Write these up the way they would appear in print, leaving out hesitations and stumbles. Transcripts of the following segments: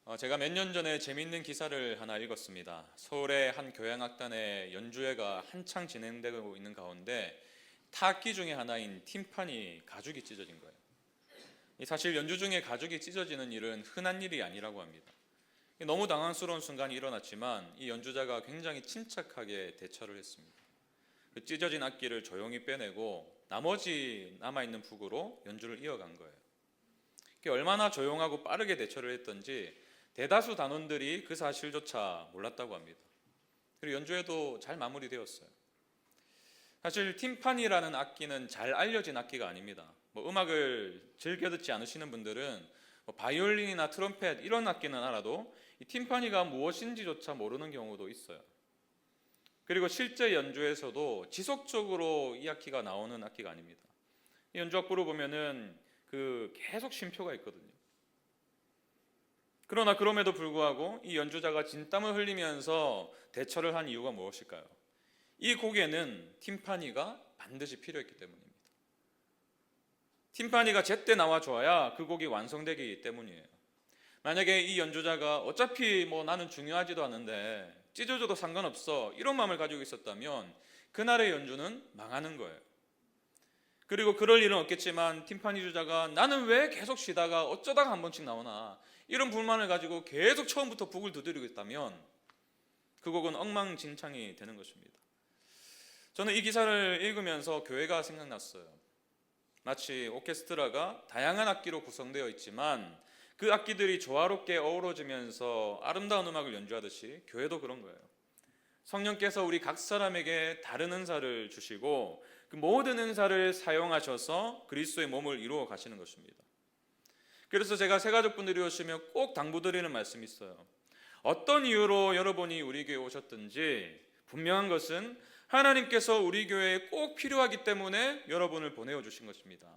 제가 몇 년 전에 재미있는 기사를 하나 읽었습니다. 서울의 한 교향악단의 연주회가 한창 진행되고 있는 가운데 타악기 중에 하나인 팀파니 가죽이 찢어진 거예요. 사실 연주 중에 가죽이 찢어지는 일은 흔한 일이 아니라고 합니다. 너무 당황스러운 순간이 일어났지만 이 연주자가 굉장히 침착하게 대처를 했습니다. 그 찢어진 악기를 조용히 빼내고 나머지 남아있는 북으로 연주를 이어간 거예요. 얼마나 조용하고 빠르게 대처를 했던지 대다수 단원들이 그 사실조차 몰랐다고 합니다. 그리고 연주회도 잘 마무리되었어요. 사실 팀파니라는 악기는 잘 알려진 악기가 아닙니다. 음악을 즐겨 듣지 않으시는 분들은 바이올린이나 트럼펫 이런 악기는 알아도 이 팀파니가 무엇인지조차 모르는 경우도 있어요. 그리고 실제 연주에서도 지속적으로 이 악기가 나오는 악기가 아닙니다. 연주악보를 보면은 계속 쉼표가 있거든요. 그러나 그럼에도 불구하고 이 연주자가 진땀을 흘리면서 대처를 한 이유가 무엇일까요? 이 곡에는 팀파니가 반드시 필요했기 때문입니다. 팀파니가 제때 나와줘야 그 곡이 완성되기 때문이에요. 만약에 이 연주자가 어차피 나는 중요하지도 않은데 찢어져도 상관없어 이런 마음을 가지고 있었다면 그날의 연주는 망하는 거예요. 그리고 그럴 일은 없겠지만 팀파니 주자가 나는 왜 계속 쉬다가 어쩌다가 한 번씩 나오나 이런 불만을 가지고 계속 처음부터 북을 두드리고 있다면 그 곡은 엉망진창이 되는 것입니다. 저는 이 기사를 읽으면서 교회가 생각났어요. 마치 오케스트라가 다양한 악기로 구성되어 있지만 그 악기들이 조화롭게 어우러지면서 아름다운 음악을 연주하듯이 교회도 그런 거예요. 성령께서 우리 각 사람에게 다른 은사를 주시고 그 모든 은사를 사용하셔서 그리스도의 몸을 이루어 가시는 것입니다. 그래서 제가 새가족분들이 오시면 꼭 당부드리는 말씀이 있어요. 어떤 이유로 여러분이 우리 교회에 오셨든지 분명한 것은 하나님께서 우리 교회에 꼭 필요하기 때문에 여러분을 보내어 주신 것입니다.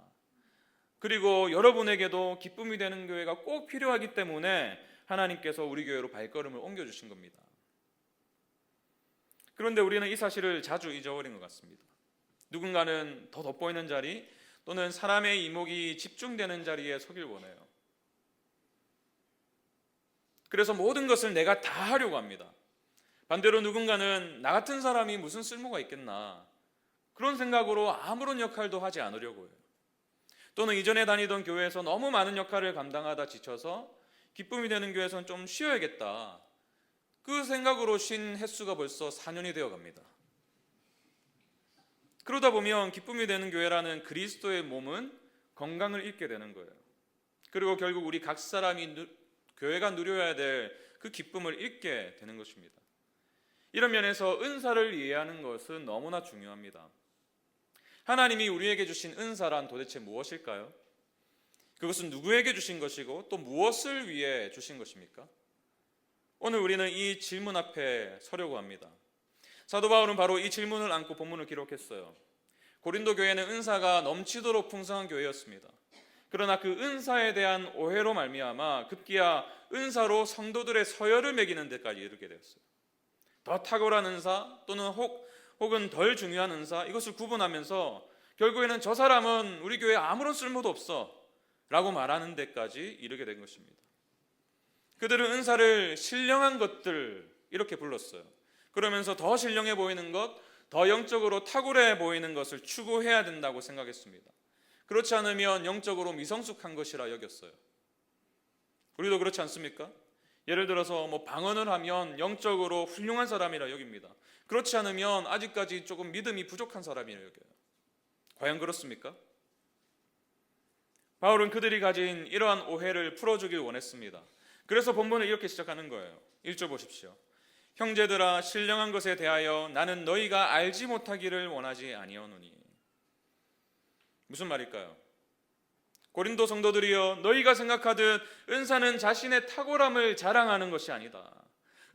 그리고 여러분에게도 기쁨이 되는 교회가 꼭 필요하기 때문에 하나님께서 우리 교회로 발걸음을 옮겨주신 겁니다. 그런데 우리는 이 사실을 자주 잊어버린 것 같습니다. 누군가는 더 돋보이는 자리 또는 사람의 이목이 집중되는 자리에 서길 원해요. 그래서 모든 것을 내가 다 하려고 합니다. 반대로 누군가는 나 같은 사람이 무슨 쓸모가 있겠나 그런 생각으로 아무런 역할도 하지 않으려고 해요. 또는 이전에 다니던 교회에서 너무 많은 역할을 감당하다 지쳐서 기쁨이 되는 교회에서는 좀 쉬어야겠다 그 생각으로 쉰 횟수가 벌써 4년이 되어 갑니다. 그러다 보면 기쁨이 되는 교회라는 그리스도의 몸은 건강을 잃게 되는 거예요. 그리고 결국 우리 각 사람이 교회가 누려야 될 그 기쁨을 잃게 되는 것입니다. 이런 면에서 은사를 이해하는 것은 너무나 중요합니다. 하나님이 우리에게 주신 은사란 도대체 무엇일까요? 그것은 누구에게 주신 것이고 또 무엇을 위해 주신 것입니까? 오늘 우리는 이 질문 앞에 서려고 합니다. 사도 바울은 바로 이 질문을 안고 본문을 기록했어요. 고린도 교회는 은사가 넘치도록 풍성한 교회였습니다. 그러나 그 은사에 대한 오해로 말미암아 급기야 은사로 성도들의 서열을 매기는 데까지 이르게 되었어요. 더 탁월한 은사 또는 혹은 덜 중요한 은사 이것을 구분하면서 결국에는 저 사람은 우리 교회에 아무런 쓸모도 없어 라고 말하는 데까지 이르게 된 것입니다. 그들은 은사를 신령한 것들 이렇게 불렀어요. 그러면서 더 신령해 보이는 것, 더 영적으로 탁월해 보이는 것을 추구해야 된다고 생각했습니다. 그렇지 않으면 영적으로 미성숙한 것이라 여겼어요. 우리도 그렇지 않습니까? 예를 들어서 방언을 하면 영적으로 훌륭한 사람이라 여깁니다. 그렇지 않으면 아직까지 조금 믿음이 부족한 사람이라 여겨요. 과연 그렇습니까? 바울은 그들이 가진 이러한 오해를 풀어주길 원했습니다. 그래서 본문을 이렇게 시작하는 거예요. 1절 보십시오. 형제들아 신령한 것에 대하여 나는 너희가 알지 못하기를 원하지 아니하노니. 무슨 말일까요? 고린도 성도들이여 너희가 생각하듯 은사는 자신의 탁월함을 자랑하는 것이 아니다.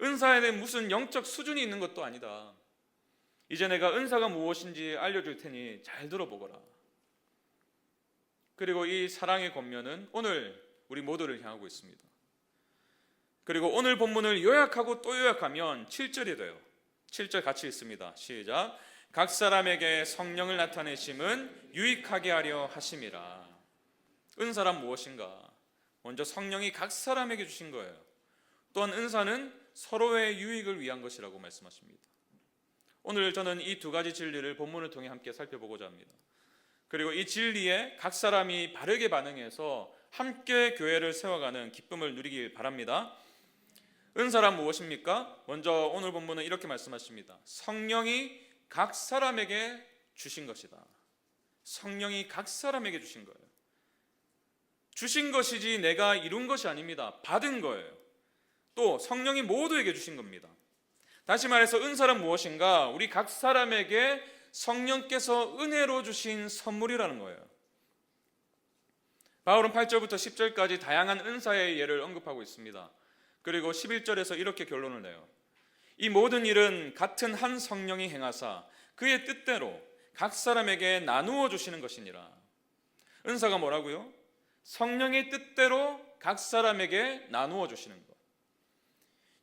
은사에는 무슨 영적 수준이 있는 것도 아니다. 이제 내가 은사가 무엇인지 알려줄 테니 잘 들어보거라. 그리고 이 사랑의 권면은 오늘 우리 모두를 향하고 있습니다. 그리고 오늘 본문을 요약하고 또 요약하면 7절이 돼요. 7절 같이 읽습니다. 시작. 각 사람에게 성령을 나타내심은 유익하게 하려 하심이라. 은사란 무엇인가? 먼저 성령이 각 사람에게 주신 거예요. 또한 은사는 서로의 유익을 위한 것이라고 말씀하십니다. 오늘 저는 이 두 가지 진리를 본문을 통해 함께 살펴보고자 합니다. 그리고 이 진리에 각 사람이 바르게 반응해서 함께 교회를 세워가는 기쁨을 누리길 바랍니다. 은사란 무엇입니까? 먼저 오늘 본문은 이렇게 말씀하십니다. 성령이 각 사람에게 주신 것이다. 성령이 각 사람에게 주신 거예요. 주신 것이지 내가 이룬 것이 아닙니다. 받은 거예요. 또 성령이 모두에게 주신 겁니다. 다시 말해서 은사란 무엇인가? 우리 각 사람에게 성령께서 은혜로 주신 선물이라는 거예요. 바울은 8절부터 10절까지 다양한 은사의 예를 언급하고 있습니다. 그리고 11절에서 이렇게 결론을 내요. 이 모든 일은 같은 한 성령이 행하사 그의 뜻대로 각 사람에게 나누어 주시는 것이니라. 은사가 뭐라고요? 성령의 뜻대로 각 사람에게 나누어 주시는 것.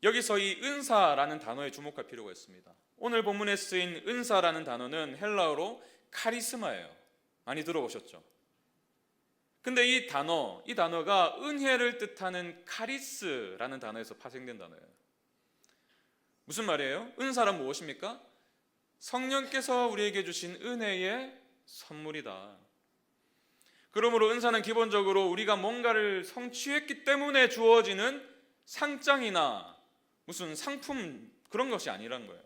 여기서 이 은사라는 단어에 주목할 필요가 있습니다. 오늘 본문에 쓰인 은사라는 단어는 헬라어로 카리스마예요. 많이 들어보셨죠? 근데 이 단어가 은혜를 뜻하는 카리스라는 단어에서 파생된 단어예요. 무슨 말이에요? 은사란 무엇입니까? 성령께서 우리에게 주신 은혜의 선물이다. 그러므로 은사는 기본적으로 우리가 뭔가를 성취했기 때문에 주어지는 상장이나 무슨 상품 그런 것이 아니라는 거예요.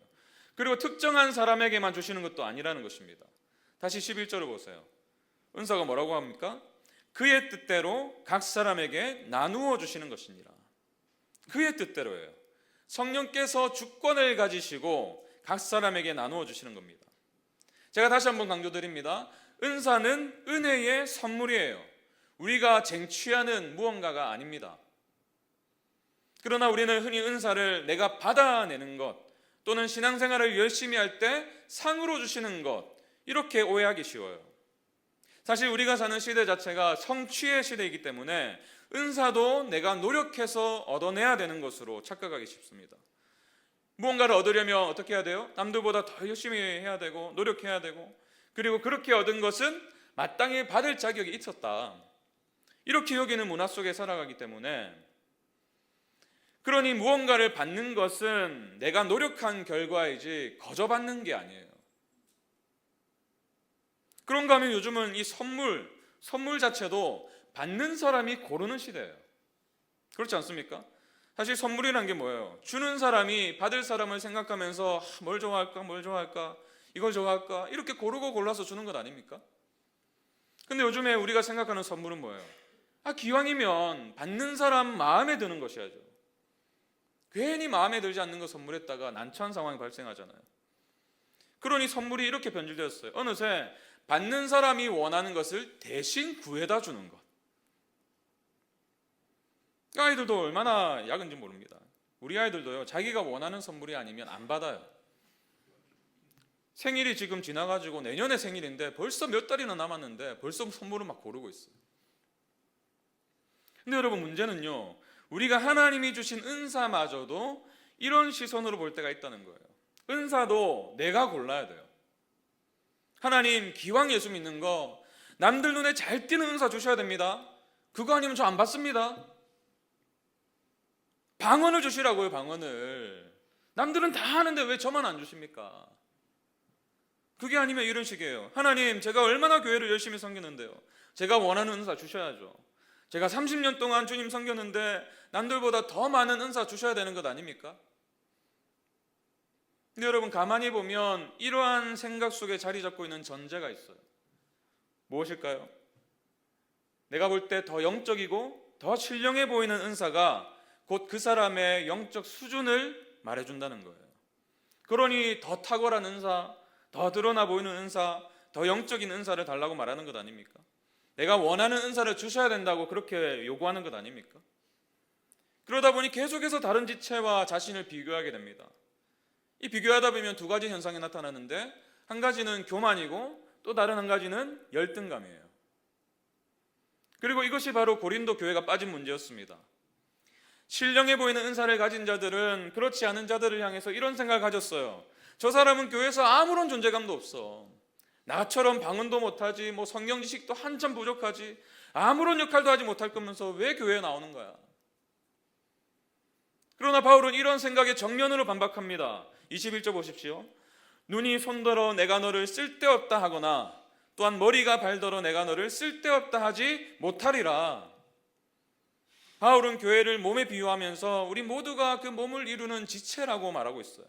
그리고 특정한 사람에게만 주시는 것도 아니라는 것입니다. 다시 11절을 보세요. 은사가 뭐라고 합니까? 그의 뜻대로 각 사람에게 나누어 주시는 것이니라. 그의 뜻대로예요. 성령께서 주권을 가지시고 각 사람에게 나누어 주시는 겁니다. 제가 다시 한번 강조드립니다. 은사는 은혜의 선물이에요. 우리가 쟁취하는 무언가가 아닙니다. 그러나 우리는 흔히 은사를 내가 받아내는 것 또는 신앙생활을 열심히 할 때 상으로 주시는 것 이렇게 오해하기 쉬워요. 사실 우리가 사는 시대 자체가 성취의 시대이기 때문에 은사도 내가 노력해서 얻어내야 되는 것으로 착각하기 쉽습니다. 무언가를 얻으려면 어떻게 해야 돼요? 남들보다 더 열심히 해야 되고 노력해야 되고 그리고 그렇게 얻은 것은 마땅히 받을 자격이 있었다. 이렇게 여기는 문화 속에 살아가기 때문에 그러니 무언가를 받는 것은 내가 노력한 결과이지 거저 받는 게 아니에요. 그런가 하면 요즘은 이 선물 자체도 받는 사람이 고르는 시대예요. 그렇지 않습니까? 사실 선물이란 게 뭐예요? 주는 사람이 받을 사람을 생각하면서 뭘 좋아할까, 이걸 좋아할까 이렇게 고르고 골라서 주는 것 아닙니까? 근데 요즘에 우리가 생각하는 선물은 뭐예요? 기왕이면 받는 사람 마음에 드는 것이야죠. 괜히 마음에 들지 않는 거 선물했다가 난처한 상황이 발생하잖아요. 그러니 선물이 이렇게 변질되었어요. 어느새 받는 사람이 원하는 것을 대신 구해다 주는 것. 아이들도 얼마나 약은지 모릅니다. 우리 아이들도요, 자기가 원하는 선물이 아니면 안 받아요. 생일이 지금 지나가지고 내년에 생일인데 벌써 몇 달이나 남았는데 벌써 선물을 막 고르고 있어요. 근데 여러분 문제는요, 우리가 하나님이 주신 은사마저도 이런 시선으로 볼 때가 있다는 거예요. 은사도 내가 골라야 돼요. 하나님 기왕 예수 믿는 거 남들 눈에 잘 띄는 은사 주셔야 됩니다. 그거 아니면 저 안 받습니다. 방언을 주시라고요. 방언을. 남들은 다 하는데 왜 저만 안 주십니까? 그게 아니면 이런 식이에요. 하나님 제가 얼마나 교회를 열심히 섬기는데요, 제가 원하는 은사 주셔야죠. 제가 30년 동안 주님 섬겼는데 남들보다 더 많은 은사 주셔야 되는 것 아닙니까? 근데 여러분 가만히 보면 이러한 생각 속에 자리 잡고 있는 전제가 있어요. 무엇일까요? 내가 볼 때 더 영적이고 더 신령해 보이는 은사가 곧 그 사람의 영적 수준을 말해준다는 거예요. 그러니 더 탁월한 은사, 더 드러나 보이는 은사, 더 영적인 은사를 달라고 말하는 것 아닙니까? 내가 원하는 은사를 주셔야 된다고 그렇게 요구하는 것 아닙니까? 그러다 보니 계속해서 다른 지체와 자신을 비교하게 됩니다. 이 비교하다 보면 두 가지 현상이 나타나는데, 한 가지는 교만이고 또 다른 한 가지는 열등감이에요. 그리고 이것이 바로 고린도 교회가 빠진 문제였습니다. 신령해 보이는 은사를 가진 자들은 그렇지 않은 자들을 향해서 이런 생각을 가졌어요. 저 사람은 교회에서 아무런 존재감도 없어. 나처럼 방언도 못하지, 뭐 성경 지식도 한참 부족하지, 아무런 역할도 하지 못할 거면서 왜 교회에 나오는 거야? 그러나 바울은 이런 생각에 정면으로 반박합니다. 21절 보십시오. 눈이 손더러 내가 너를 쓸데없다 하거나 또한 머리가 발더러 내가 너를 쓸데없다 하지 못하리라. 바울은 교회를 몸에 비유하면서 우리 모두가 그 몸을 이루는 지체라고 말하고 있어요.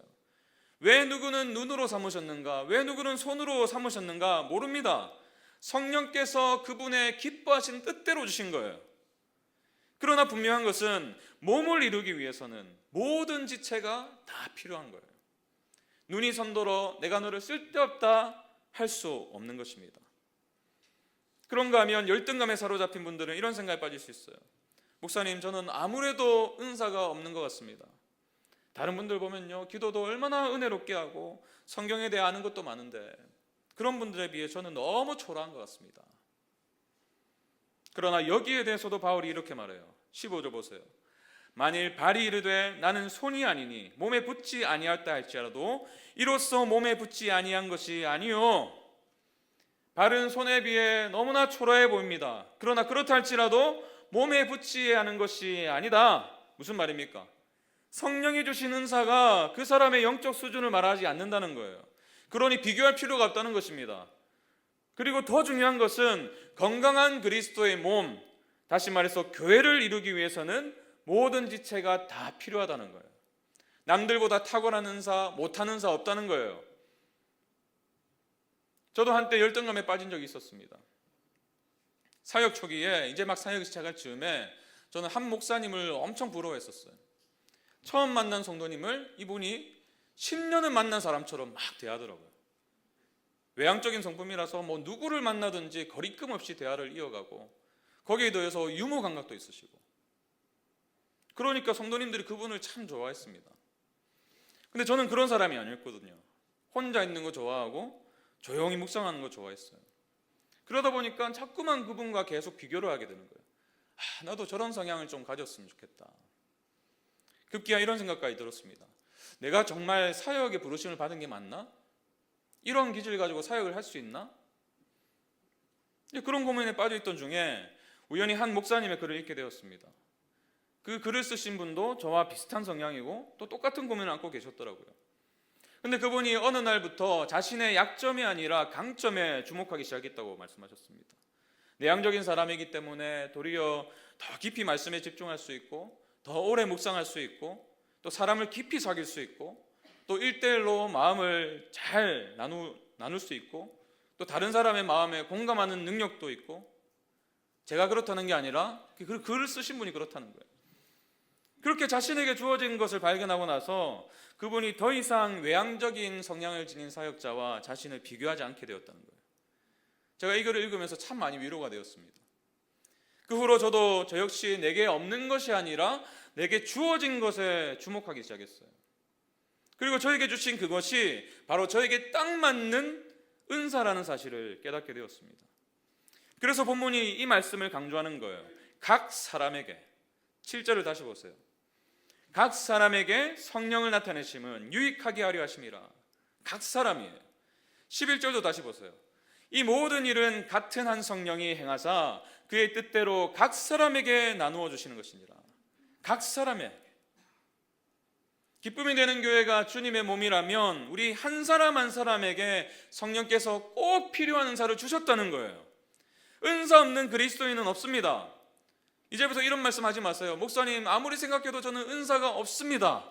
왜 누구는 눈으로 삼으셨는가? 왜 누구는 손으로 삼으셨는가? 모릅니다. 성령께서 그분의 기뻐하신 뜻대로 주신 거예요. 그러나 분명한 것은 몸을 이루기 위해서는 모든 지체가 다 필요한 거예요. 눈이 손더러 내가 너를 쓸데없다 할 수 없는 것입니다. 그런가 하면 열등감에 사로잡힌 분들은 이런 생각에 빠질 수 있어요. 목사님, 저는 아무래도 은사가 없는 것 같습니다. 다른 분들 보면요, 기도도 얼마나 은혜롭게 하고 성경에 대해 아는 것도 많은데 그런 분들에 비해 저는 너무 초라한 것 같습니다. 그러나 여기에 대해서도 바울이 이렇게 말해요. 15절 보세요. 만일 발이 이르되 나는 손이 아니니 몸에 붙지 아니하였다 할지라도 이로써 몸에 붙지 아니한 것이 아니요 발은 손에 비해 너무나 초라해 보입니다. 그러나 그렇다 할지라도 몸에 붙지 않은 것이 아니다. 무슨 말입니까? 성령이 주신 은사가 그 사람의 영적 수준을 말하지 않는다는 거예요. 그러니 비교할 필요가 없다는 것입니다. 그리고 더 중요한 것은 건강한 그리스도의 몸, 다시 말해서 교회를 이루기 위해서는 모든 지체가 다 필요하다는 거예요. 남들보다 탁월한 은사, 못한 은사 없다는 거예요. 저도 한때 열등감에 빠진 적이 있었습니다. 사역 초기에 이제 막 사역이 시작할 즈음에 저는 한 목사님을 엄청 부러워했었어요. 처음 만난 성도님을 이분이 10년을 만난 사람처럼 막 대하더라고요. 외향적인 성품이라서 뭐 누구를 만나든지 거리낌 없이 대화를 이어가고 거기에 더해서 유머 감각도 있으시고, 그러니까 성도님들이 그분을 참 좋아했습니다. 근데 저는 그런 사람이 아니었거든요. 혼자 있는 거 좋아하고 조용히 묵상하는 거 좋아했어요. 그러다 보니까 자꾸만 그분과 계속 비교를 하게 되는 거예요. 나도 저런 성향을 좀 가졌으면 좋겠다. 급기야 이런 생각까지 들었습니다. 내가 정말 사역의 부르심을 받은 게 맞나? 이런 기질을 가지고 사역을 할 수 있나? 그런 고민에 빠져있던 중에 우연히 한 목사님의 글을 읽게 되었습니다. 그 글을 쓰신 분도 저와 비슷한 성향이고 또 똑같은 고민을 안고 계셨더라고요. 근데 그분이 어느 날부터 자신의 약점이 아니라 강점에 주목하기 시작했다고 말씀하셨습니다. 내향적인 사람이기 때문에 도리어 더 깊이 말씀에 집중할 수 있고 더 오래 묵상할 수 있고 또 사람을 깊이 사귈 수 있고 또 1대1로 마음을 잘 나눌 수 있고 또 다른 사람의 마음에 공감하는 능력도 있고, 제가 그렇다는 게 아니라 그 글을 쓰신 분이 그렇다는 거예요. 그렇게 자신에게 주어진 것을 발견하고 나서 그분이 더 이상 외향적인 성향을 지닌 사역자와 자신을 비교하지 않게 되었다는 거예요. 제가 이 글을 읽으면서 참 많이 위로가 되었습니다. 그 후로 저도 저 역시 내게 없는 것이 아니라 내게 주어진 것에 주목하기 시작했어요. 그리고 저에게 주신 그것이 바로 저에게 딱 맞는 은사라는 사실을 깨닫게 되었습니다. 그래서 본문이 이 말씀을 강조하는 거예요. 각 사람에게, 7절을 다시 보세요. 각 사람에게 성령을 나타내심은 유익하게 하려 하심이라. 각 사람이에요. 11절도 다시 보세요. 이 모든 일은 같은 한 성령이 행하사 그의 뜻대로 각 사람에게 나누어 주시는 것이니라. 각 사람에게. 기쁨이 되는 교회가 주님의 몸이라면 우리 한 사람 한 사람에게 성령께서 꼭 필요한 은사를 주셨다는 거예요. 은사 없는 그리스도인은 없습니다. 이제부터 이런 말씀하지 마세요. 목사님, 아무리 생각해도 저는 은사가 없습니다.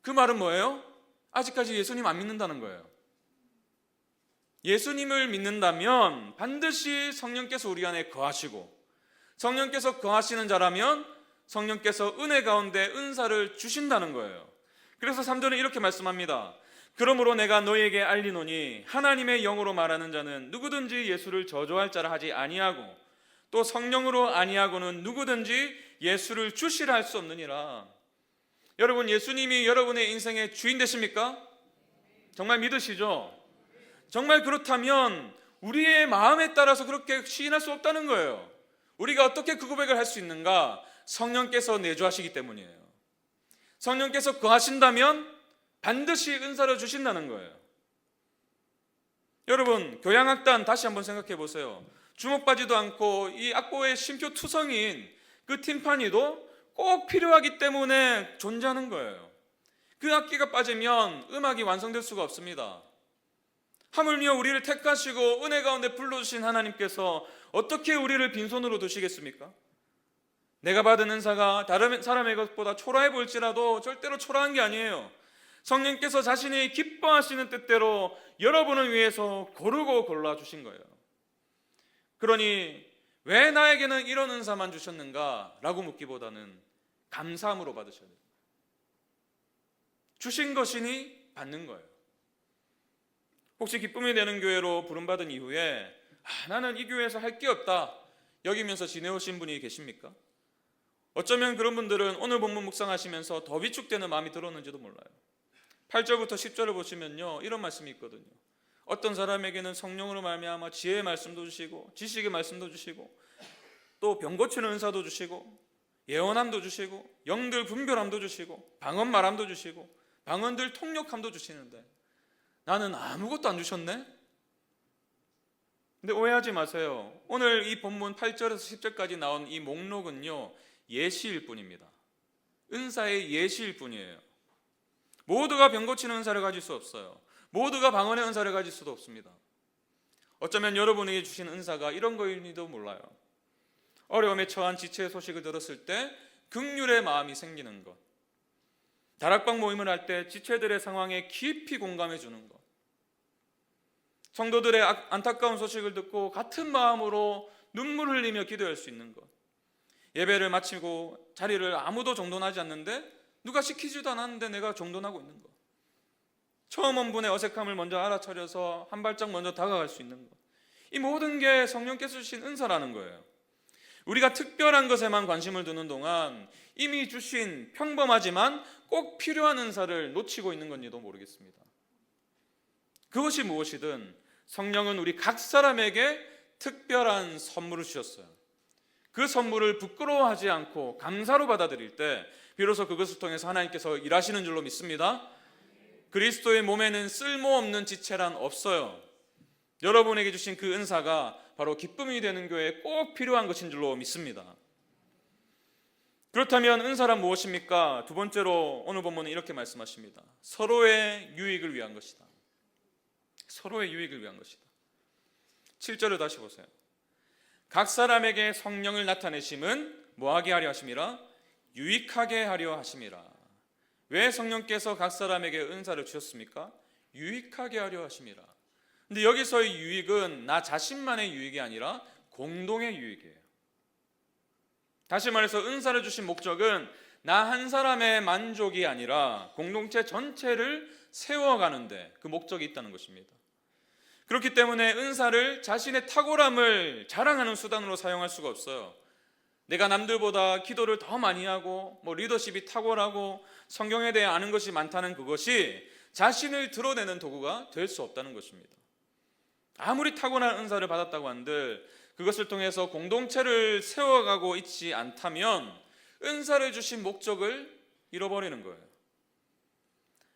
그 말은 뭐예요? 아직까지 예수님 안 믿는다는 거예요. 예수님을 믿는다면 반드시 성령께서 우리 안에 거하시고, 성령께서 거하시는 자라면 성령께서 은혜 가운데 은사를 주신다는 거예요. 그래서 3절은 이렇게 말씀합니다. 그러므로 내가 너희에게 알리노니 하나님의 영으로 말하는 자는 누구든지 예수를 저주할 자라 하지 아니하고 또 성령으로 아니하고는 누구든지 예수를 주시라 할 수 없느니라. 여러분, 예수님이 여러분의 인생의 주인 되십니까? 정말 믿으시죠? 정말 그렇다면 우리의 마음에 따라서 그렇게 시인할 수 없다는 거예요. 우리가 어떻게 그 고백을 할 수 있는가? 성령께서 내주하시기 때문이에요. 성령께서 거하신다면 반드시 은사를 주신다는 거예요. 여러분, 교향악단 다시 한번 생각해 보세요. 주목받지도 않고 이 악보의 심표 투성인 그 팀파니도 꼭 필요하기 때문에 존재하는 거예요. 그 악기가 빠지면 음악이 완성될 수가 없습니다. 하물며 우리를 택하시고 은혜 가운데 불러주신 하나님께서 어떻게 우리를 빈손으로 두시겠습니까? 내가 받은 은사가 다른 사람의 것보다 초라해 보일지라도 절대로 초라한 게 아니에요. 성령께서 자신이 기뻐하시는 뜻대로 여러분을 위해서 고르고 골라주신 거예요. 그러니 왜 나에게는 이런 은사만 주셨는가? 라고 묻기보다는 감사함으로 받으셔야 돼요. 주신 것이니 받는 거예요. 혹시 기쁨이 되는 교회로 부름받은 이후에 나는 이 교회에서 할 게 없다 여기면서 지내오신 분이 계십니까? 어쩌면 그런 분들은 오늘 본문 묵상하시면서 더 위축되는 마음이 들었는지도 몰라요. 8절부터 10절을 보시면요, 이런 말씀이 있거든요. 어떤 사람에게는 성령으로 말미암아 지혜의 말씀도 주시고 지식의 말씀도 주시고 또 병 고치는 은사도 주시고 예언함도 주시고 영들 분별함도 주시고 방언 말함도 주시고 방언들 통역함도 주시는데 나는 아무것도 안 주셨네? 근데 오해하지 마세요. 오늘 이 본문 8절에서 10절까지 나온 이 목록은요, 예시일 뿐입니다. 은사의 예시일 뿐이에요. 모두가 병 고치는 은사를 가질 수 없어요. 모두가 방언의 은사를 가질 수도 없습니다. 어쩌면 여러분에게 주신 은사가 이런 거일지도 몰라요. 어려움에 처한 지체의 소식을 들었을 때 긍휼의 마음이 생기는 것, 다락방 모임을 할 때 지체들의 상황에 깊이 공감해 주는 것, 성도들의 안타까운 소식을 듣고 같은 마음으로 눈물 흘리며 기도할 수 있는 것, 예배를 마치고 자리를 아무도 정돈하지 않는데 누가 시키지도 않았는데 내가 정돈하고 있는 것, 처음 온 분의 어색함을 먼저 알아차려서 한 발짝 먼저 다가갈 수 있는 것, 이 모든 게 성령께서 주신 은사라는 거예요. 우리가 특별한 것에만 관심을 두는 동안 이미 주신 평범하지만 꼭 필요한 은사를 놓치고 있는 건지도 모르겠습니다. 그것이 무엇이든 성령은 우리 각 사람에게 특별한 선물을 주셨어요. 그 선물을 부끄러워하지 않고 감사로 받아들일 때 비로소 그것을 통해서 하나님께서 일하시는 줄로 믿습니다. 그리스도의 몸에는 쓸모없는 지체란 없어요. 여러분에게 주신 그 은사가 바로 기쁨이 되는 교회에 꼭 필요한 것인 줄로 믿습니다. 그렇다면 은사란 무엇입니까? 두 번째로 오늘 본문은 이렇게 말씀하십니다. 서로의 유익을 위한 것이다. 서로의 유익을 위한 것이다. 7절을 다시 보세요. 각 사람에게 성령을 나타내심은 뭐하게 하려 하심이라? 유익하게 하려 하심이라. 왜 성령께서 각 사람에게 은사를 주셨습니까? 유익하게 하려 하심이라. 근데 여기서의 유익은 나 자신만의 유익이 아니라 공동의 유익이에요. 다시 말해서 은사를 주신 목적은 나 한 사람의 만족이 아니라 공동체 전체를 세워가는데 그 목적이 있다는 것입니다. 그렇기 때문에 은사를 자신의 탁월함을 자랑하는 수단으로 사용할 수가 없어요. 내가 남들보다 기도를 더 많이 하고 리더십이 탁월하고 성경에 대해 아는 것이 많다는 그것이 자신을 드러내는 도구가 될 수 없다는 것입니다. 아무리 타고난 은사를 받았다고 한들 그것을 통해서 공동체를 세워가고 있지 않다면 은사를 주신 목적을 잃어버리는 거예요.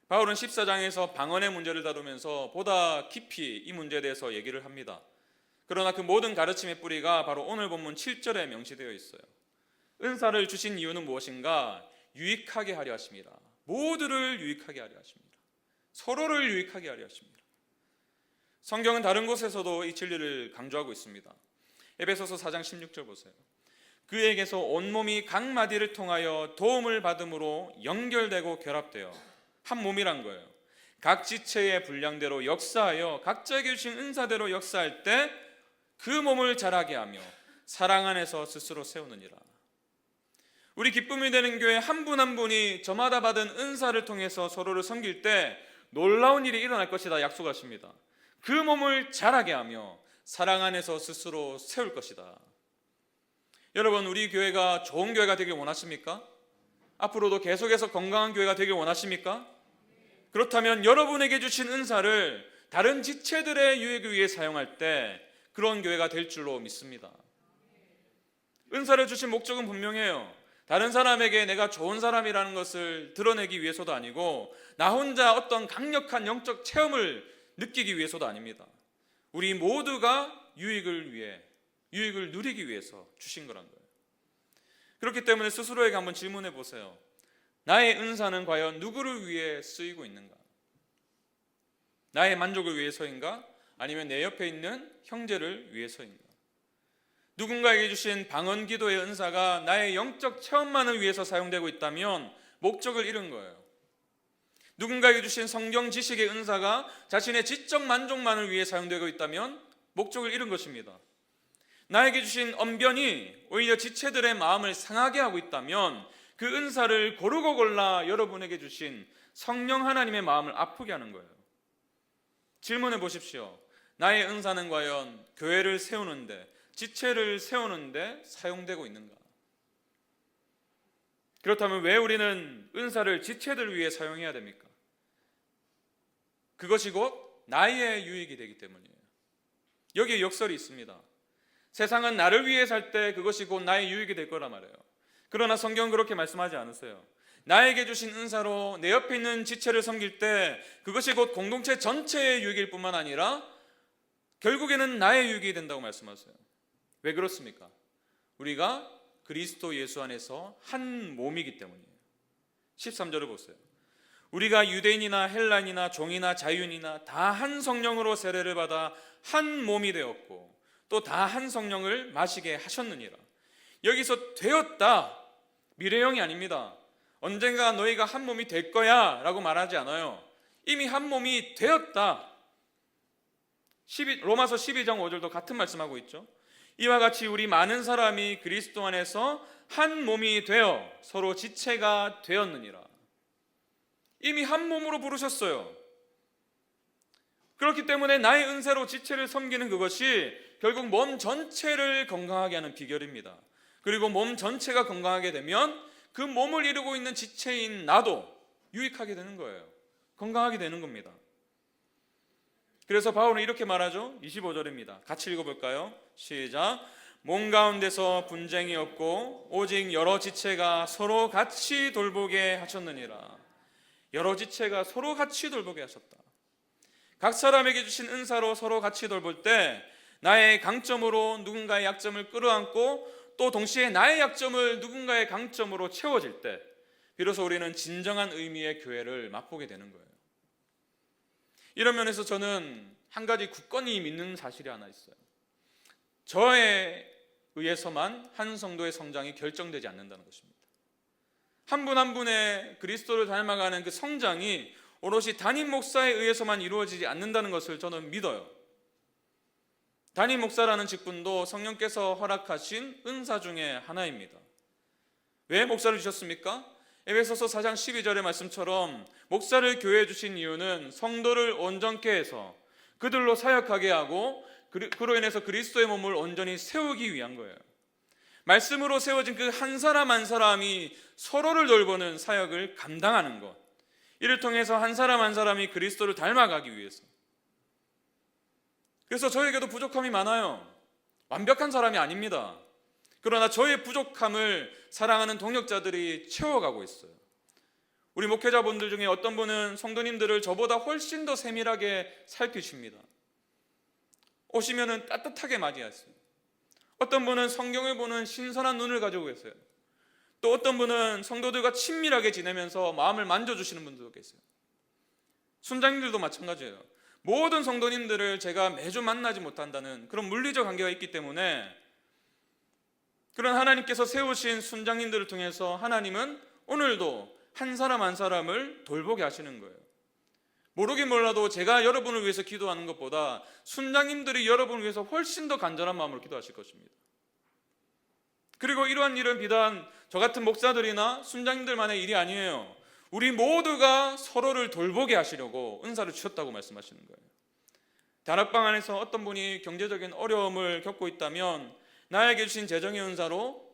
바울은 14장에서 방언의 문제를 다루면서 보다 깊이 이 문제에 대해서 얘기를 합니다. 그러나 그 모든 가르침의 뿌리가 바로 오늘 본문 7절에 명시되어 있어요. 은사를 주신 이유는 무엇인가? 유익하게 하려 하심이라. 모두를 유익하게 하려 하십니다. 서로를 유익하게 하려 하십니다. 성경은 다른 곳에서도 이 진리를 강조하고 있습니다. 에베소서 4장 16절 보세요. 그에게서 온몸이 각 마디를 통하여 도움을 받음으로 연결되고 결합되어 한 몸이란 거예요. 각 지체의 분량대로 역사하여 각자에게 주신 은사대로 역사할 때 그 몸을 자라게 하며 사랑 안에서 스스로 세우느니라. 우리 기쁨이 되는 교회 한 분 한 분이 저마다 받은 은사를 통해서 서로를 섬길 때 놀라운 일이 일어날 것이다 약속하십니다. 그 몸을 자라게 하며 사랑 안에서 스스로 세울 것이다. 여러분, 우리 교회가 좋은 교회가 되길 원하십니까? 앞으로도 계속해서 건강한 교회가 되길 원하십니까? 그렇다면 여러분에게 주신 은사를 다른 지체들의 유익을 위해 사용할 때 그런 교회가 될 줄로 믿습니다. 은사를 주신 목적은 분명해요. 다른 사람에게 내가 좋은 사람이라는 것을 드러내기 위해서도 아니고 나 혼자 어떤 강력한 영적 체험을 느끼기 위해서도 아닙니다. 우리 모두가 유익을 누리기 위해서 주신 거란 거예요. 그렇기 때문에 스스로에게 한번 질문해 보세요. 나의 은사는 과연 누구를 위해 쓰이고 있는가? 나의 만족을 위해서인가? 아니면 내 옆에 있는 형제를 위해서인가? 누군가에게 주신 방언 기도의 은사가 나의 영적 체험만을 위해서 사용되고 있다면 목적을 잃은 거예요. 누군가에게 주신 성경 지식의 은사가 자신의 지적 만족만을 위해 사용되고 있다면 목적을 잃은 것입니다. 나에게 주신 언변이 오히려 지체들의 마음을 상하게 하고 있다면 그 은사를 고르고 골라 여러분에게 주신 성령 하나님의 마음을 아프게 하는 거예요. 질문해 보십시오. 나의 은사는 과연 교회를 세우는데, 지체를 세우는데 사용되고 있는가? 그렇다면 왜 우리는 은사를 지체들을 위해 사용해야 됩니까? 그것이 곧 나의 유익이 되기 때문이에요. 여기에 역설이 있습니다. 세상은 나를 위해 살 때 그것이 곧 나의 유익이 될 거란 말이에요. 그러나 성경은 그렇게 말씀하지 않으세요. 나에게 주신 은사로 내 옆에 있는 지체를 섬길 때 그것이 곧 공동체 전체의 유익일 뿐만 아니라 결국에는 나의 유익이 된다고 말씀하세요. 왜 그렇습니까? 우리가 그리스도 예수 안에서 한 몸이기 때문이에요. 13절을 보세요. 우리가 유대인이나 헬라인이나 종이나 자유인이나 다 한 성령으로 세례를 받아 한 몸이 되었고 또 다 한 성령을 마시게 하셨느니라. 여기서 되었다, 미래형이 아닙니다. 언젠가 너희가 한 몸이 될 거야 라고 말하지 않아요. 이미 한 몸이 되었다. 로마서 12장 5절도 같은 말씀하고 있죠. 이와 같이 우리 많은 사람이 그리스도 안에서 한 몸이 되어 서로 지체가 되었느니라. 이미 한 몸으로 부르셨어요. 그렇기 때문에 나의 은사로 지체를 섬기는 그것이 결국 몸 전체를 건강하게 하는 비결입니다. 그리고 몸 전체가 건강하게 되면 그 몸을 이루고 있는 지체인 나도 유익하게 되는 거예요. 건강하게 되는 겁니다. 그래서 바울은 이렇게 말하죠. 25절입니다. 같이 읽어볼까요? 시작. 몸 가운데서 분쟁이 없고 오직 여러 지체가 서로 같이 돌보게 하셨느니라. 여러 지체가 서로 같이 돌보게 하셨다. 각 사람에게 주신 은사로 서로 같이 돌볼 때 나의 강점으로 누군가의 약점을 끌어안고 또 동시에 나의 약점을 누군가의 강점으로 채워질 때 비로소 우리는 진정한 의미의 교회를 맛보게 되는 거예요. 이런 면에서 저는 한 가지 굳건히 믿는 사실이 하나 있어요. 저에 의해서만 한 성도의 성장이 결정되지 않는다는 것입니다. 한 분 한 분의 그리스도를 닮아가는 그 성장이 오롯이 담임 목사에 의해서만 이루어지지 않는다는 것을 저는 믿어요. 담임 목사라는 직분도 성령께서 허락하신 은사 중에 하나입니다. 왜 목사를 주셨습니까? 에베소서 4장 12절의 말씀처럼 목사를 교회에 주신 이유는 성도를 온전케 해서 그들로 사역하게 하고 그로 인해서 그리스도의 몸을 온전히 세우기 위한 거예요. 말씀으로 세워진 그 한 사람 한 사람이 서로를 돌보는 사역을 감당하는 것, 이를 통해서 한 사람 한 사람이 그리스도를 닮아가기 위해서. 그래서 저에게도 부족함이 많아요. 완벽한 사람이 아닙니다. 그러나 저의 부족함을 사랑하는 동역자들이 채워가고 있어요. 우리 목회자분들 중에 어떤 분은 성도님들을 저보다 훨씬 더 세밀하게 살피십니다. 오시면은 따뜻하게 맞이하세요. 어떤 분은 성경을 보는 신선한 눈을 가지고 계세요. 또 어떤 분은 성도들과 친밀하게 지내면서 마음을 만져주시는 분들도 계세요. 순장님들도 마찬가지예요. 모든 성도님들을 제가 매주 만나지 못한다는 그런 물리적 관계가 있기 때문에 그런 하나님께서 세우신 순장님들을 통해서 하나님은 오늘도 한 사람 한 사람을 돌보게 하시는 거예요. 모르긴 몰라도 제가 여러분을 위해서 기도하는 것보다 순장님들이 여러분을 위해서 훨씬 더 간절한 마음으로 기도하실 것입니다. 그리고 이러한 일은 비단 저 같은 목사들이나 순장님들만의 일이 아니에요. 우리 모두가 서로를 돌보게 하시려고 은사를 주셨다고 말씀하시는 거예요. 다락방 안에서 어떤 분이 경제적인 어려움을 겪고 있다면 나에게 주신 재정의 은사로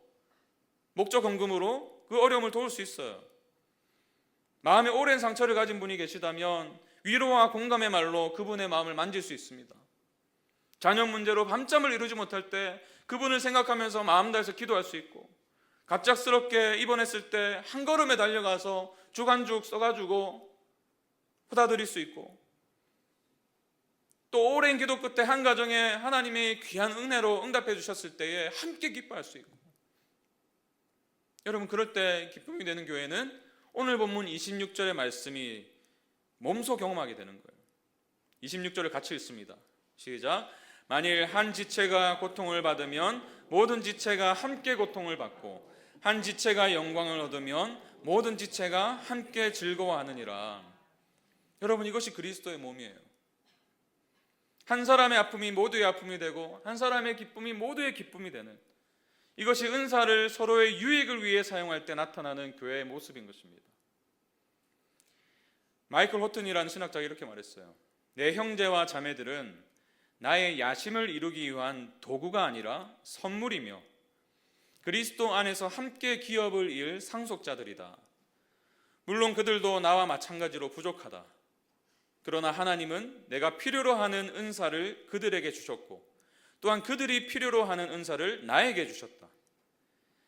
목적 헌금으로 그 어려움을 도울 수 있어요. 마음에 오랜 상처를 가진 분이 계시다면 위로와 공감의 말로 그분의 마음을 만질 수 있습니다. 자녀 문제로 밤잠을 이루지 못할 때 그분을 생각하면서 마음 다해서 기도할 수 있고, 갑작스럽게 입원했을 때 한 걸음에 달려가서 죽 한 죽 써가지고 퍼다드릴 수 있고, 또 오랜 기도 끝에 한 가정에 하나님의 귀한 은혜로 응답해 주셨을 때에 함께 기뻐할 수 있고, 여러분, 그럴 때 기쁨이 되는 교회는 오늘 본문 26절의 말씀이 몸소 경험하게 되는 거예요. 26절을 같이 읽습니다. 시작. 만일 한 지체가 고통을 받으면 모든 지체가 함께 고통을 받고, 한 지체가 영광을 얻으면 모든 지체가 함께 즐거워하느니라. 여러분, 이것이 그리스도의 몸이에요. 한 사람의 아픔이 모두의 아픔이 되고, 한 사람의 기쁨이 모두의 기쁨이 되는, 이것이 은사를 서로의 유익을 위해 사용할 때 나타나는 교회의 모습인 것입니다. 마이클 호튼이라는 신학자가 이렇게 말했어요. 내 형제와 자매들은 나의 야심을 이루기 위한 도구가 아니라 선물이며 그리스도 안에서 함께 기업을 이을 상속자들이다. 물론 그들도 나와 마찬가지로 부족하다. 그러나 하나님은 내가 필요로 하는 은사를 그들에게 주셨고, 또한 그들이 필요로 하는 은사를 나에게 주셨다.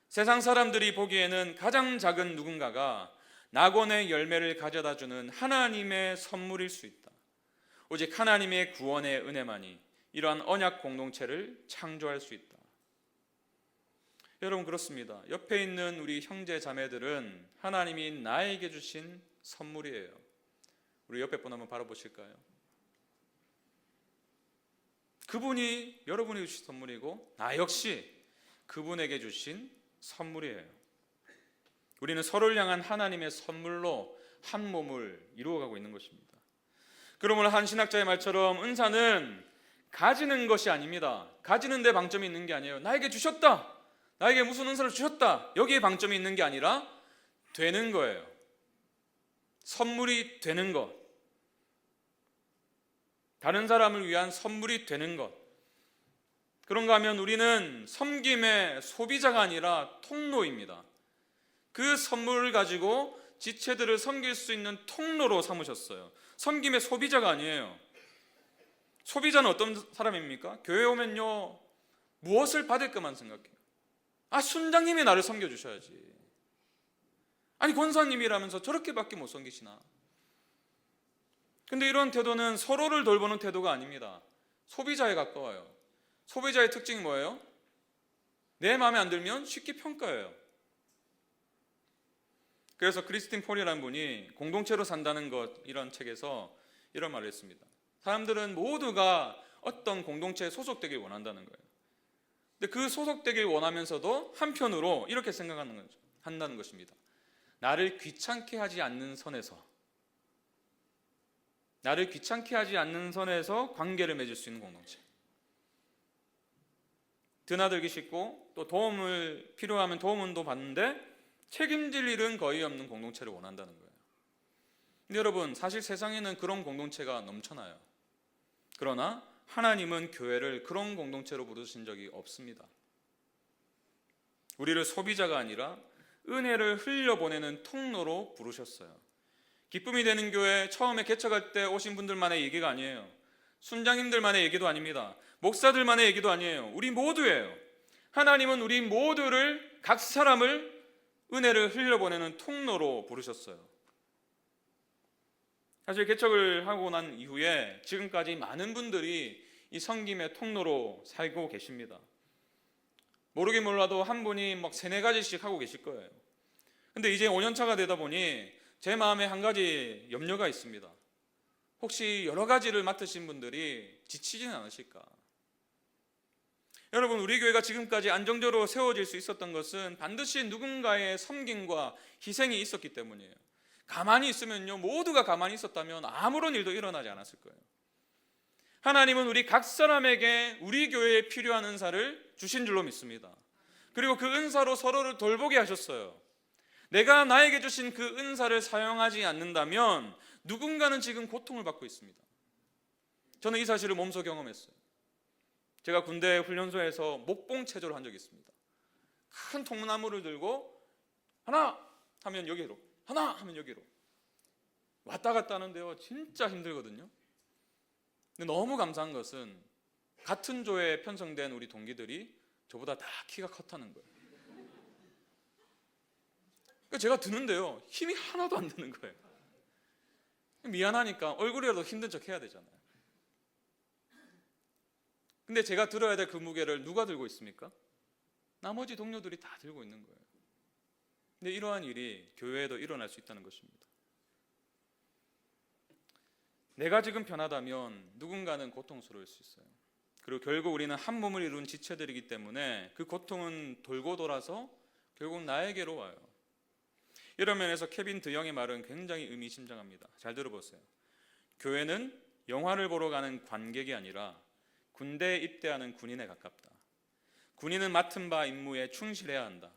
세상 사람들이 보기에는 가장 작은 누군가가 낙원의 열매를 가져다 주는 하나님의 선물일 수 있다. 오직 하나님의 구원의 은혜만이 이러한 언약 공동체를 창조할 수 있다. 여러분, 그렇습니다. 옆에 있는 우리 형제 자매들은 하나님이 나에게 주신 선물이에요. 우리 옆에 분 한번 바라보실까요? 그분이 여러분에게 주신 선물이고, 나 역시 그분에게 주신 선물이에요. 우리는 서로를 향한 하나님의 선물로 한 몸을 이루어가고 있는 것입니다. 그러므로 한 신학자의 말처럼 은사는 가지는 것이 아닙니다. 가지는 데 방점이 있는 게 아니에요. 나에게 주셨다, 나에게 무슨 은사를 주셨다, 여기에 방점이 있는 게 아니라 되는 거예요. 선물이 되는 것, 다른 사람을 위한 선물이 되는 것. 그런가 하면 우리는 섬김의 소비자가 아니라 통로입니다. 그 선물을 가지고 지체들을 섬길 수 있는 통로로 삼으셨어요. 섬김의 소비자가 아니에요. 소비자는 어떤 사람입니까? 교회 오면요, 무엇을 받을 것만 생각해요. 순장님이 나를 섬겨주셔야지. 아니, 권사님이라면서 저렇게밖에 못 섬기시나. 근데 이런 태도는 서로를 돌보는 태도가 아닙니다. 소비자에 가까워요. 소비자의 특징이 뭐예요? 내 마음에 안 들면 쉽게 평가해요. 그래서 크리스틴 폴이라는 분이 공동체로 산다는 것, 이런 책에서 이런 말을 했습니다. 사람들은 모두가 어떤 공동체에 소속되길 원한다는 거예요. 근데 그 소속되길 원하면서도 한편으로 이렇게 한다는 것입니다. 나를 귀찮게 하지 않는 선에서, 나를 귀찮게 하지 않는 선에서 관계를 맺을 수 있는 공동체. 드나들기 쉽고 또 도움을 필요하면 도움은 또 받는데 책임질 일은 거의 없는 공동체를 원한다는 거예요. 근데 여러분, 사실 세상에는 그런 공동체가 넘쳐나요. 그러나 하나님은 교회를 그런 공동체로 부르신 적이 없습니다. 우리를 소비자가 아니라 은혜를 흘려보내는 통로로 부르셨어요. 기쁨이 되는 교회 처음에 개척할 때 오신 분들만의 얘기가 아니에요. 순장님들만의 얘기도 아닙니다. 목사들만의 얘기도 아니에요. 우리 모두예요. 하나님은 우리 모두를, 각 사람을 은혜를 흘려보내는 통로로 부르셨어요. 사실 개척을 하고 난 이후에 지금까지 많은 분들이 이 섬김의 통로로 살고 계십니다. 모르긴 몰라도 한 분이 막 3-4가지씩 하고 계실 거예요. 근데 이제 5년차가 되다 보니 제 마음에 한 가지 염려가 있습니다. 혹시 여러 가지를 맡으신 분들이 지치지는 않으실까? 여러분, 우리 교회가 지금까지 안정적으로 세워질 수 있었던 것은 반드시 누군가의 섬김과 희생이 있었기 때문이에요. 가만히 있으면요, 모두가 가만히 있었다면 아무런 일도 일어나지 않았을 거예요. 하나님은 우리 각 사람에게 우리 교회에 필요한 은사를 주신 줄로 믿습니다. 그리고 그 은사로 서로를 돌보게 하셨어요. 내가 나에게 주신 그 은사를 사용하지 않는다면 누군가는 지금 고통을 받고 있습니다. 저는 이 사실을 몸소 경험했어요. 제가 군대 훈련소에서 목봉 체조를 한 적이 있습니다. 큰 통나무를 들고 하나 하면 여기로, 하나 하면 여기로 왔다 갔다 하는데요, 진짜 힘들거든요. 근데 너무 감사한 것은 같은 조에 편성된 우리 동기들이 저보다 다 키가 컸다는 거예요. 그러니까 제가 드는데요, 힘이 하나도 안 드는 거예요. 미안하니까 얼굴이라도 힘든 척 해야 되잖아요. 근데 제가 들어야 될 그 무게를 누가 들고 있습니까? 나머지 동료들이 다 들고 있는 거예요. 근데 이러한 일이 교회에도 일어날 수 있다는 것입니다. 내가 지금 변하다면 누군가는 고통스러울 수 있어요. 그리고 결국 우리는 한 몸을 이룬 지체들이기 때문에 그 고통은 돌고 돌아서 결국 나에게로 와요. 이런 면에서 케빈 드영의 말은 굉장히 의미심장합니다. 잘 들어보세요. 교회는 영화를 보러 가는 관객이 아니라 군대에 입대하는 군인에 가깝다. 군인은 맡은 바 임무에 충실해야 한다.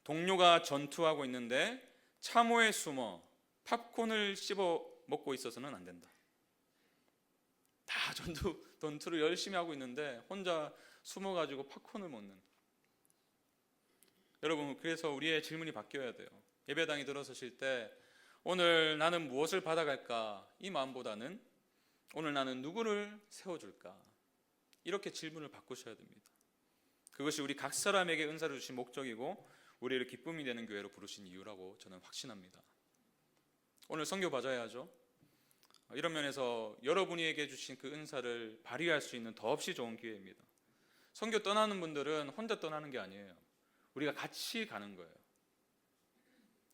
동료가 전투하고 있는데 참호에 숨어 팝콘을 씹어 먹고 있어서는 안 된다. 다 전투를 열심히 하고 있는데 혼자 숨어가지고 팝콘을 먹는. 여러분, 그래서 우리의 질문이 바뀌어야 돼요. 예배당에 들어서실 때 오늘 나는 무엇을 받아갈까? 이 마음보다는 오늘 나는 누구를 세워줄까? 이렇게 질문을 바꾸셔야 됩니다. 그것이 우리 각 사람에게 은사를 주신 목적이고 우리를 기쁨이 되는 교회로 부르신 이유라고 저는 확신합니다. 오늘 선교 받아야죠. 이런 면에서 여러분에게 주신 그 은사를 발휘할 수 있는 더없이 좋은 기회입니다. 선교 떠나는 분들은 혼자 떠나는 게 아니에요. 우리가 같이 가는 거예요.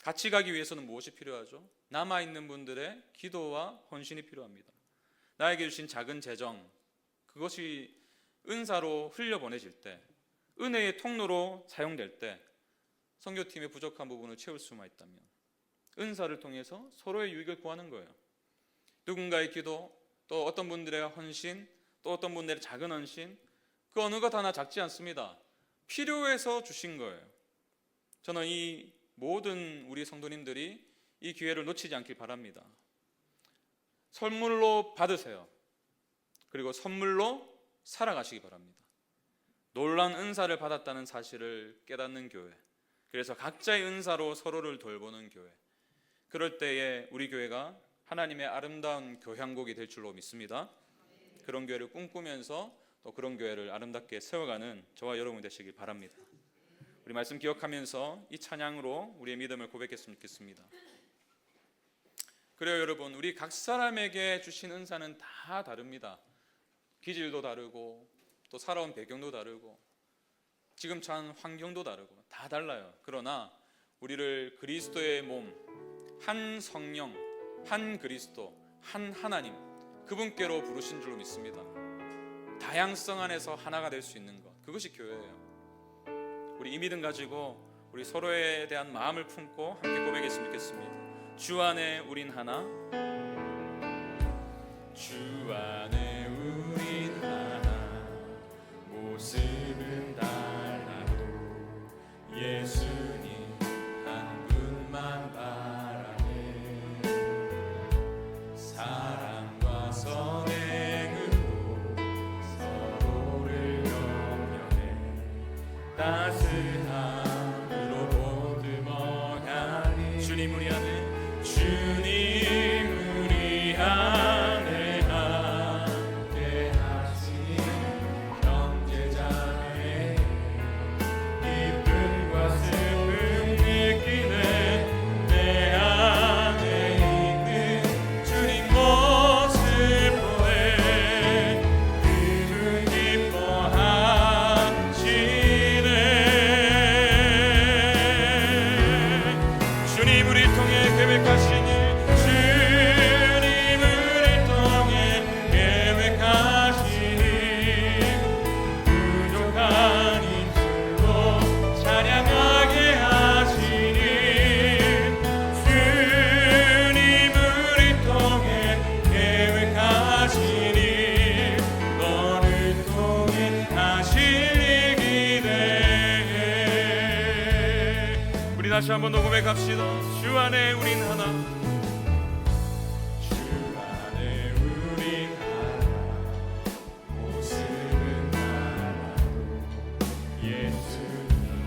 같이 가기 위해서는 무엇이 필요하죠? 남아있는 분들의 기도와 헌신이 필요합니다. 나에게 주신 작은 재정, 그것이 은사로 흘려보내질 때, 은혜의 통로로 사용될 때 선교팀의 부족한 부분을 채울 수만 있다면 은사를 통해서 서로의 유익을 구하는 거예요. 누군가의 기도, 또 어떤 분들의 헌신, 또 어떤 분들의 작은 헌신, 그 어느 것 하나 작지 않습니다. 필요해서 주신 거예요. 저는 이 모든 우리 성도님들이 이 기회를 놓치지 않길 바랍니다. 선물로 받으세요. 그리고 선물로 살아가시기 바랍니다. 놀라운 은사를 받았다는 사실을 깨닫는 교회, 그래서 각자의 은사로 서로를 돌보는 교회, 그럴 때에 우리 교회가 하나님의 아름다운 교향곡이 될 줄로 믿습니다. 그런 교회를 꿈꾸면서 또 그런 교회를 아름답게 세워가는 저와 여러분이 되시길 바랍니다. 우리 말씀 기억하면서 이 찬양으로 우리의 믿음을 고백했으면 좋겠습니다. 그래요, 여러분, 우리 각 사람에게 주신 은사는 다 다릅니다. 기질도 다르고 또 살아온 배경도 다르고 지금 처한 환경도 다르고 다 달라요. 그러나 우리를 그리스도의 몸, 한 성령, 한 그리스도, 한 하나님, 그분께로 부르신 줄로 믿습니다. 다양성 안에서 하나가 될 수 있는 것, 그것이 교회예요. 우리 이 믿음 가지고 우리 서로에 대한 마음을 품고 함께 고백했으면 좋겠습니다. 주 안에 우린 하나, 주 안에 우린 하나, 모습은 달라도 예수님 한 분만 바라네. 사랑과 선행으로 서로를 영변해 따스함으로 보듬어가니. 주님 우리 안에, 주님 우리 안에 함께 하시니 형제자매 기쁨과 슬픔 느끼네. 내 안에 있는 주님 모습 보내 그분 기뻐하시네. 주님 우리 통해 계획하신 다시 한번 더 고백합시다. 주 안에 우린 하나, 주 안에 우린 하나, 모습은 달라도 예수님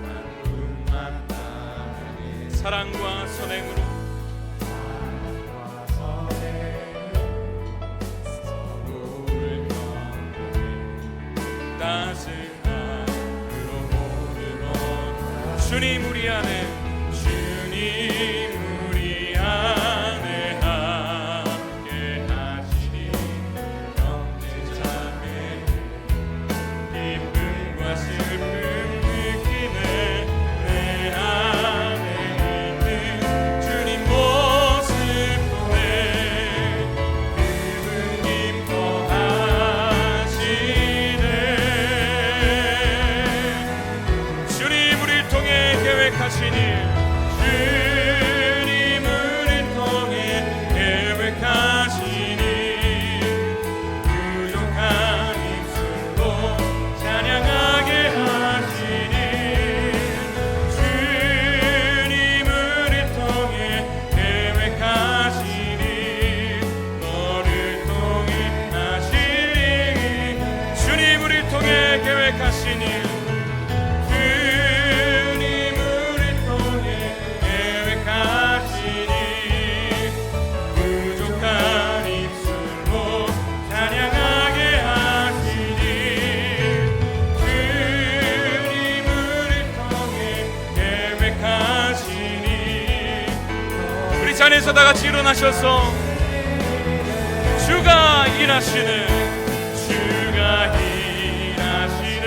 한 분만 바라네. 사랑과 선행으로 서로를 경외해 따스함으로 보듬어. 주님 우리 안에, 주님 우리 안에 함께 하시니 형제자매 기쁨과 슬픔 느끼네. 내 안에 계획하신 일, 주님 우리 통해 계획하신 일, 부족한 입술로 찬양하게 하신 일, 주님 우리 통해 계획하신 일, 너를 통해 하신 일, 주님 우리 통해 계획하신 일, 자리에서 다 같이 일어나셔서 주가 일하시네, 주가 일하시네,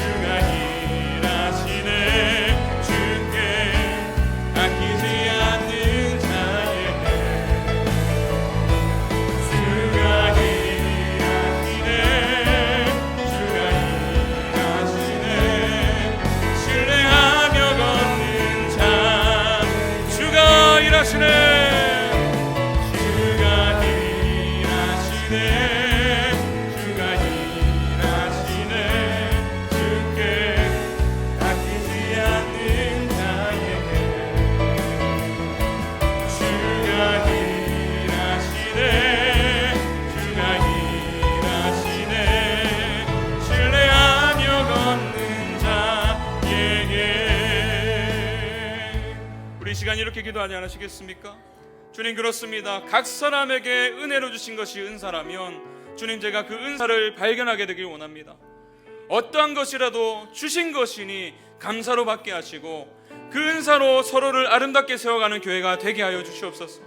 주가 일하시네, 주께 아끼지 않는 자에게 주가 일하시네, 주가 일하시네, 신뢰하며 걷는 자 주가 일하시네, 주가 일하시네, 주가 일하시네, 주께 아끼지 않는 자에게 주가 일하시네, 주가 일하시네, 신뢰하며 걷는 자에게. 우리 이 시간 이렇게 기도하지 않으시겠습니까? 주님, 그렇습니다. 각 사람에게 은혜로 주신 것이 은사라면 주님, 제가 그 은사를 발견하게 되길 원합니다. 어떠한 것이라도 주신 것이니 감사로 받게 하시고 그 은사로 서로를 아름답게 세워가는 교회가 되게 하여 주시옵소서.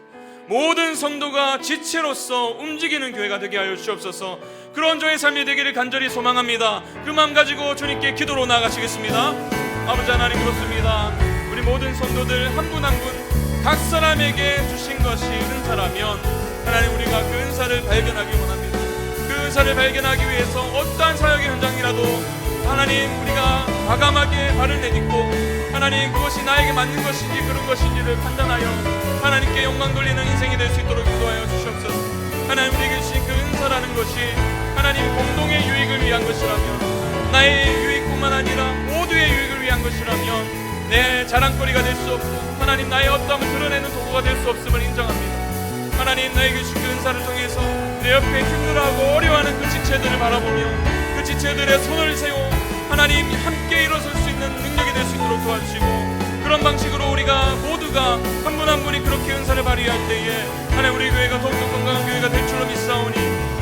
모든 성도가 지체로서 움직이는 교회가 되게 하여 주시옵소서. 그런 저의 삶이 되기를 간절히 소망합니다. 그 마음 가지고 주님께 기도로 나아가시겠습니다. 아버지 하나님, 그렇습니다. 우리 모든 성도들 한 분 한 분 각 사람에게 주신 것이 은사라면 하나님, 우리가 그 은사를 발견하기 원합니다. 그 은사를 발견하기 위해서 어떠한 사역의 현장이라도 하나님, 우리가 과감하게 발을 내딛고 하나님, 그것이 나에게 맞는 것인지 그런 것인지를 판단하여 하나님께 영광 돌리는 인생이 될 수 있도록 인도하여 주시옵소서. 하나님, 우리에게 주신 그 은사라는 것이 하나님 공동의 유익을 위한 것이라면, 나의 유익뿐만 아니라 모두의 유익을 위한 것이라면 내 자랑거리가 될 수 없고 하나님, 나의 어떠함을 드러내는 도구가 될 수 없음을 인정합니다. 하나님, 나에게 주신 그 은사를 통해서 내 옆에 힘들어하고 어려워하는 그 지체들을 바라보며 그 지체들의 손을 세워 하나님 함께 일어설 수 있는 능력이 될 수 있도록 도와주시고, 그런 방식으로 우리가 모두가 한 분 한 분이 그렇게 은사를 발휘할 때에 하나님, 우리 교회가 더욱더 건강한 교회가 될 줄로 믿사오니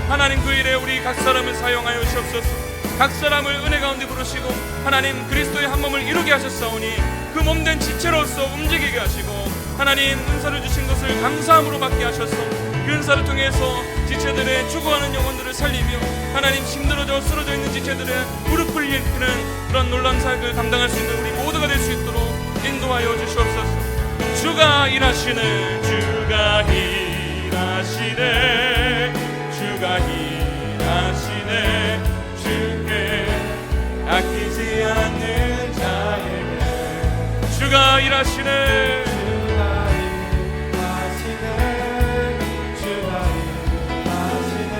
하나님, 그 일에 우리 각 사람을 사용하여 주옵소서. 각 사람을 은혜 가운데 부르시고 하나님, 그리스도의 한 몸을 이루게 하셨사오니 그 몸된 지체로서 움직이게 하시고 하나님, 은사를 주신 것을 감사함으로 받게 하셔서 그 은사를 통해서 지체들의 죽어가는 영혼들을 살리며 하나님, 힘들어져 쓰러져 있는 지체들의 무릎을 일으키는 그런 놀라운 사역을 감당할 수 있는 우리 모두가 될 수 있도록 인도하여 주시옵소서. 주가 일하시네, 주가 일하시네, 주가 일하시네, 주께 아끼지 않는 자에게 주가 일하시네, 주가 일하시네, 주가 일하시네,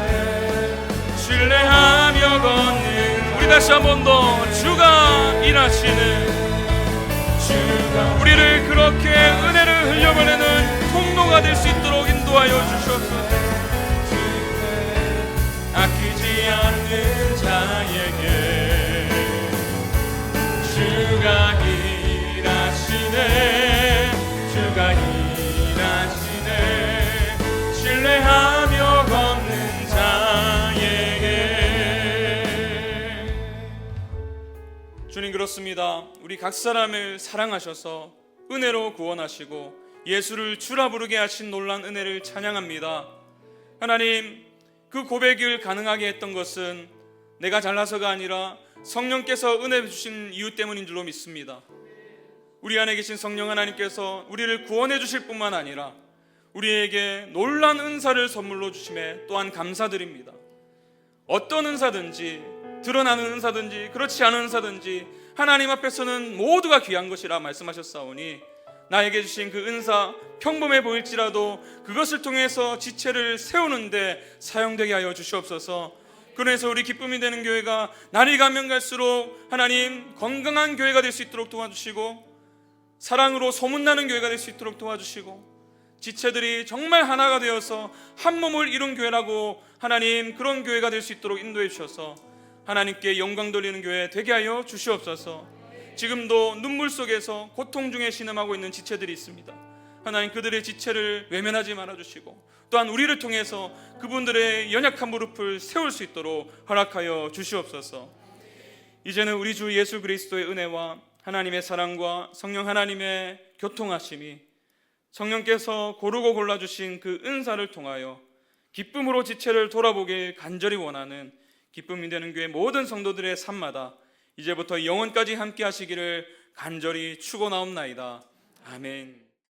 신뢰하며 걷는, 우리 다시 한 번 더 주가 일하시네, 주가 우리를 그렇게 은혜를 흘려보내는 통로가 될 수 있도록 인도하여 주시옵소서. 아끼지 않는 자에게 주가 일하시네, 주가 일하시네, 신뢰하며 걷는 자에게. 주님, 그렇습니다. 우리 각 사람을 사랑하셔서 은혜로 구원하시고 예수를 주라 부르게 하신 놀라운 은혜를 찬양합니다. 하나님, 그 고백을 가능하게 했던 것은 내가 잘나서가 아니라 성령께서 은혜 주신 이유 때문인 줄로 믿습니다. 우리 안에 계신 성령 하나님께서 우리를 구원해 주실 뿐만 아니라 우리에게 놀라운 은사를 선물로 주심에 또한 감사드립니다. 어떤 은사든지, 드러나는 은사든지 그렇지 않은 은사든지 하나님 앞에서는 모두가 귀한 것이라 말씀하셨사오니 나에게 주신 그 은사 평범해 보일지라도 그것을 통해서 지체를 세우는데 사용되게 하여 주시옵소서. 그래서 우리 기쁨이 되는 교회가 날이 가면 갈수록 하나님 건강한 교회가 될 수 있도록 도와주시고, 사랑으로 소문나는 교회가 될 수 있도록 도와주시고, 지체들이 정말 하나가 되어서 한 몸을 이룬 교회라고 하나님 그런 교회가 될 수 있도록 인도해 주셔서 하나님께 영광 돌리는 교회 되게 하여 주시옵소서. 지금도 눈물 속에서 고통 중에 신음하고 있는 지체들이 있습니다. 하나님 그들의 지체를 외면하지 말아주시고, 또한 우리를 통해서 그분들의 연약한 무릎을 세울 수 있도록 허락하여 주시옵소서. 이제는 우리 주 예수 그리스도의 은혜와 하나님의 사랑과 성령 하나님의 교통하심이, 성령께서 고르고 골라주신 그 은사를 통하여 기쁨으로 지체를 돌아보길 간절히 원하는 기쁨이 되는 교회 모든 성도들의 삶마다 이제부터 영원까지 함께 하시기를 간절히 축원하옵나이다. 아멘.